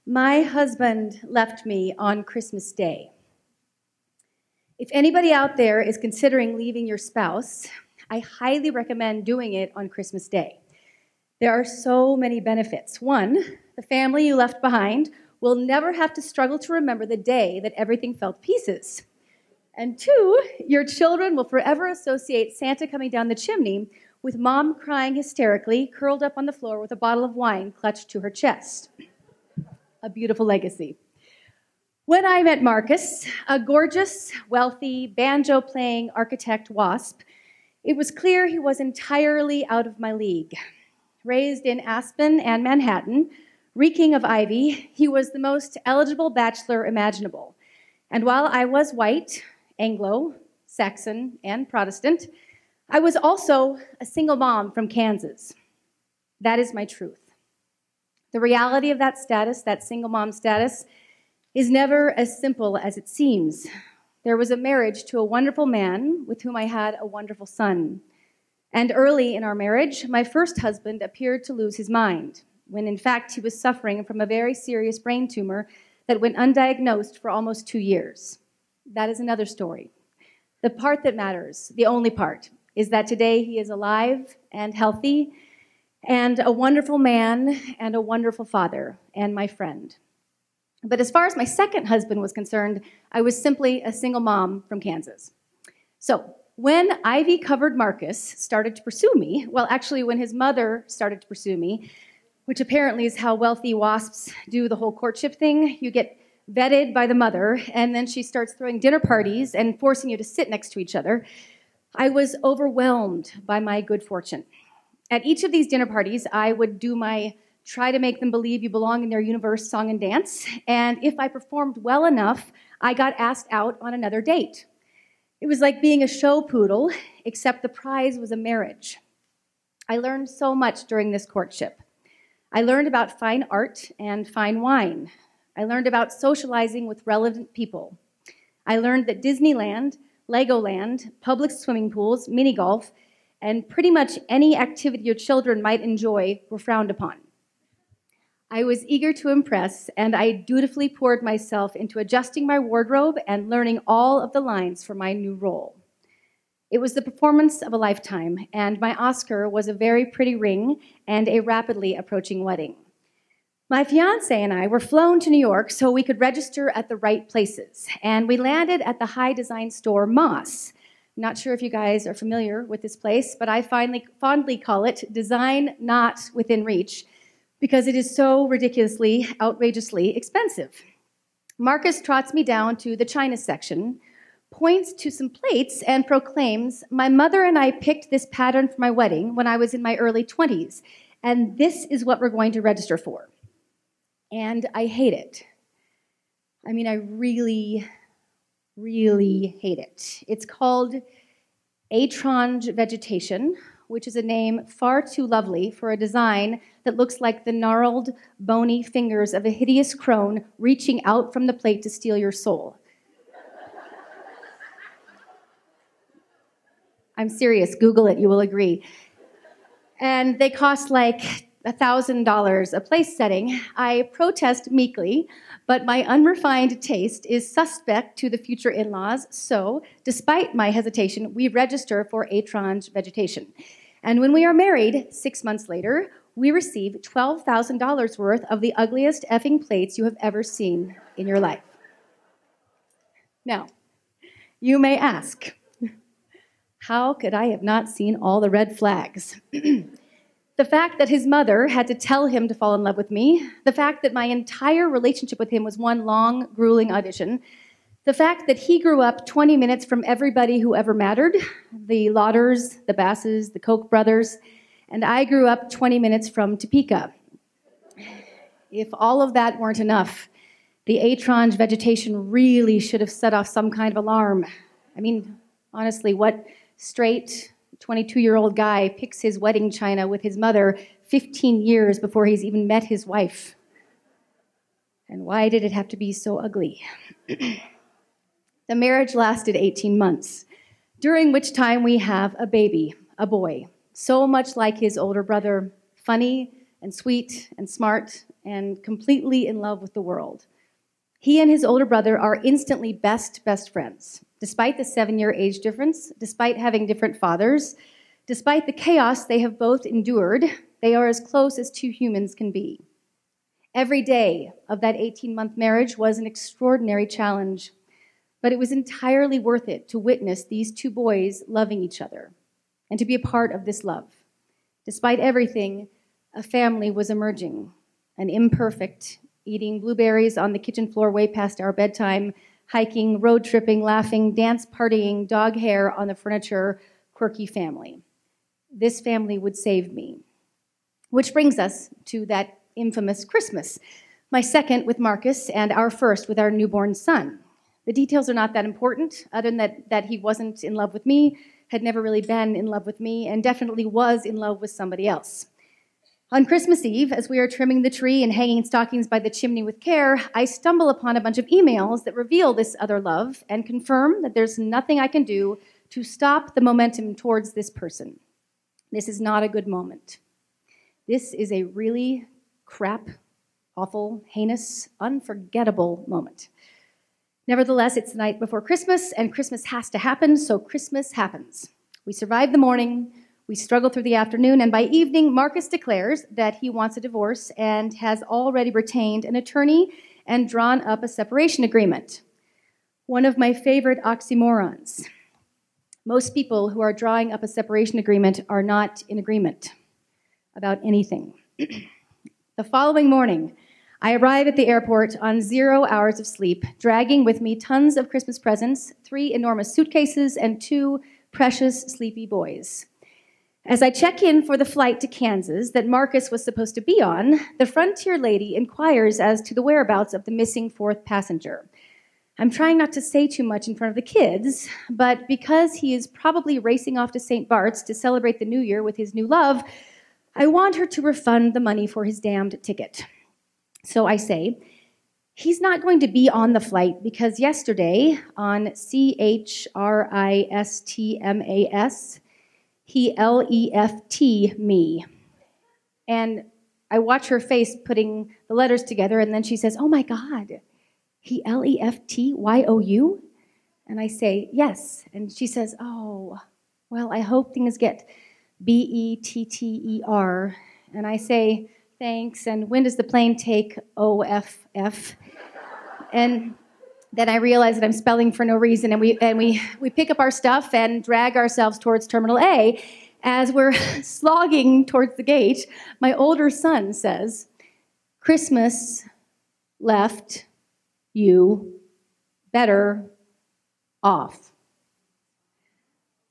My husband left me on Christmas Day. If anybody out there is considering leaving your spouse, I highly recommend doing it on Christmas Day. There are so many benefits. One, the family you left behind will never have to struggle to remember the day that everything fell to pieces. And two, your children will forever associate Santa coming down the chimney with mom crying hysterically, curled up on the floor with a bottle of wine clutched to her chest. A beautiful legacy. When I met Marcus, a gorgeous, wealthy, banjo-playing architect wasp, it was clear he was entirely out of my league. Raised in Aspen and Manhattan, reeking of ivy, he was the most eligible bachelor imaginable. And while I was white, Anglo, Saxon, and Protestant, I was also a single mom from Kansas. That is my truth. The reality of that status, that single mom status, is never as simple as it seems. There was a marriage to a wonderful man with whom I had a wonderful son. And early in our marriage, my first husband appeared to lose his mind, when in fact he was suffering from a very serious brain tumor that went undiagnosed for almost 2 years. That is another story. The part that matters, the only part, is that today he is alive and healthy, and a wonderful man, and a wonderful father, and my friend. But as far as my second husband was concerned, I was simply a single mom from Kansas. So when ivy-covered Marcus started to pursue me, well, actually when his mother started to pursue me, which apparently is how wealthy wasps do the whole courtship thing, you get vetted by the mother, and then she starts throwing dinner parties and forcing you to sit next to each other, I was overwhelmed by my good fortune. At each of these dinner parties, I would do my try to make them believe you belong in their universe song and dance, and if I performed well enough, I got asked out on another date. It was like being a show poodle, except the prize was a marriage. I learned so much during this courtship. I learned about fine art and fine wine. I learned about socializing with relevant people. I learned that Disneyland, Legoland, public swimming pools, mini golf, and pretty much any activity your children might enjoy were frowned upon. I was eager to impress, and I dutifully poured myself into adjusting my wardrobe and learning all of the lines for my new role. It was the performance of a lifetime, and my Oscar was a very pretty ring and a rapidly approaching wedding. My fiancé and I were flown to New York so we could register at the right places, and we landed at the high design store Moss. I'm not sure if you guys are familiar with this place, but I fondly call it Design Not Within Reach, because it is so ridiculously, outrageously expensive. Marcus trots me down to the China section, points to some plates, and proclaims, "My mother and I picked this pattern for my wedding when I was in my early 20s, and this is what we're going to register for." And I hate it. I mean, I really hate it. It's called étrange vegetation, which is a name far too lovely for a design that looks like the gnarled, bony fingers of a hideous crone reaching out from the plate to steal your soul. I'm serious, Google it, you will agree. And they cost like $1,000 a place setting. I protest meekly, but my unrefined taste is suspect to the future in-laws, so despite my hesitation, we register for étrange vegetation. And when we are married, 6 months later, we receive $12,000 worth of the ugliest effing plates you have ever seen in your life. Now, you may ask, how could I have not seen all the red flags? The fact that his mother had to tell him to fall in love with me, the fact that my entire relationship with him was one long, grueling audition, the fact that he grew up 20 minutes from everybody who ever mattered, the Lauders, the Basses, the Koch brothers, and I grew up 20 minutes from Topeka. If all of that weren't enough, the étrange vegetation really should have set off some kind of alarm. I mean, honestly, what straight 22-year-old guy picks his wedding china with his mother 15 years before he's even met his wife? And why did it have to be so ugly? The marriage lasted 18 months, during which time we have a baby, a boy, so much like his older brother, funny and sweet and smart and completely in love with the world. He and his older brother are instantly best friends. Despite the 7-year age difference, despite having different fathers, despite the chaos they have both endured, they are as close as two humans can be. Every day of that 18-month marriage was an extraordinary challenge, but it was entirely worth it to witness these two boys loving each other and to be a part of this love. Despite everything, a family was emerging, an imperfect, eating blueberries on the kitchen floor way past our bedtime, hiking, road tripping, laughing, dance partying, dog hair on the furniture, quirky family. This family would save me. Which brings us to that infamous Christmas, my second with Marcus and our first with our newborn son. The details are not that important, other than that he wasn't in love with me, had never really been in love with me, and definitely was in love with somebody else. On Christmas Eve, as we are trimming the tree and hanging stockings by the chimney with care, I stumble upon a bunch of emails that reveal this other love and confirm that there's nothing I can do to stop the momentum towards this person. This is not a good moment. This is a really crap, awful, heinous, unforgettable moment. Nevertheless, it's the night before Christmas, and Christmas has to happen, so Christmas happens. We survive the morning, we struggle through the afternoon, and by evening, Marcus declares that he wants a divorce and has already retained an attorney and drawn up a separation agreement. One of my favorite oxymorons. Most people who are drawing up a separation agreement are not in agreement about anything. The following morning, I arrive at the airport on 0 hours of sleep, dragging with me tons of Christmas presents, 3 enormous suitcases, and 2 precious sleepy boys. As I check in for the flight to Kansas that Marcus was supposed to be on, the Frontier lady inquires as to the whereabouts of the missing 4th passenger. I'm trying not to say too much in front of the kids, but because he is probably racing off to St. Bart's to celebrate the New Year with his new love, I want her to refund the money for his damned ticket. So I say, he's not going to be on the flight because yesterday on CHRISTMAS, he LEFT me. And I watch her face putting the letters together, and then she says, oh my God, he LEFTYOU? And I say, yes. And she says, oh, well, I hope things get BETTER. And I say, thanks, and when does the plane take OFF? And then I realize that I'm spelling for no reason, and we pick up our stuff and drag ourselves towards Terminal A. As we're slogging towards the gate, my older son says, Christmas left you better off.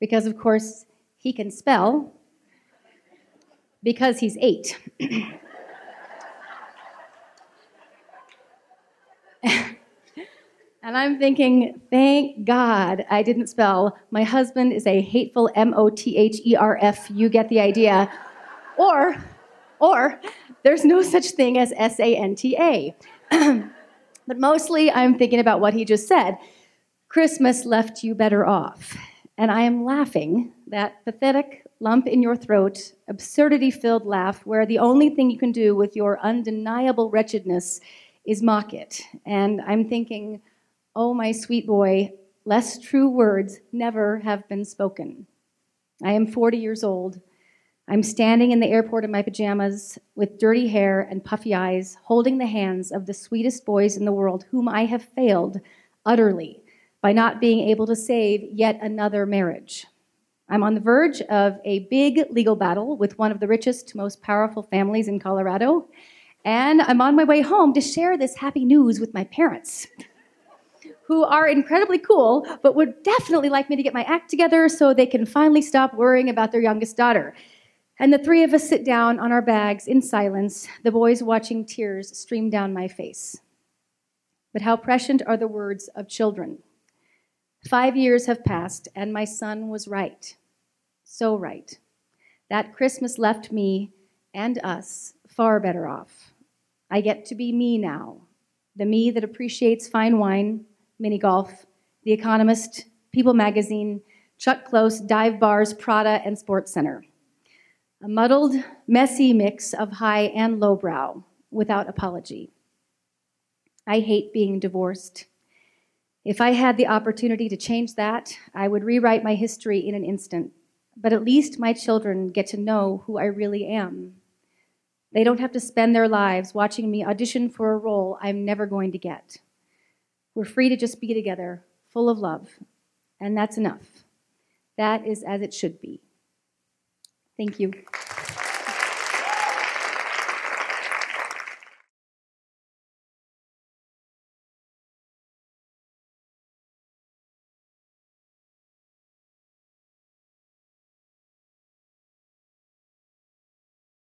Because, of course, he can spell because he's 8. And I'm thinking, thank God I didn't spell, my husband is a hateful MOTHERF, you get the idea. Or there's no such thing as SANTA. But mostly I'm thinking about what he just said. Christmas left you better off. And I am laughing, that pathetic lump in your throat, absurdity-filled laugh where the only thing you can do with your undeniable wretchedness is mock it. And I'm thinking, oh, my sweet boy, less true words never have been spoken. I am 40 years old. I'm standing in the airport in my pajamas with dirty hair and puffy eyes, holding the hands of the sweetest boys in the world whom I have failed utterly by not being able to save yet another marriage. I'm on the verge of a big legal battle with one of the richest, most powerful families in Colorado, and I'm on my way home to share this happy news with my parents, who are incredibly cool, but would definitely like me to get my act together so they can finally stop worrying about their youngest daughter. And the 3 of us sit down on our bags in silence, the boys watching tears stream down my face. But how prescient are the words of children. 5 years have passed, and my son was right. So right. That Christmas left me and us far better off. I get to be me now, the me that appreciates fine wine, mini golf, The Economist, People Magazine, Chuck Close, dive bars, Prada, and Sports Center. A muddled, messy mix of high and lowbrow, without apology. I hate being divorced. If I had the opportunity to change that, I would rewrite my history in an instant. But at least my children get to know who I really am. They don't have to spend their lives watching me audition for a role I'm never going to get. We're free to just be together, full of love. And that's enough. That is as it should be. Thank you.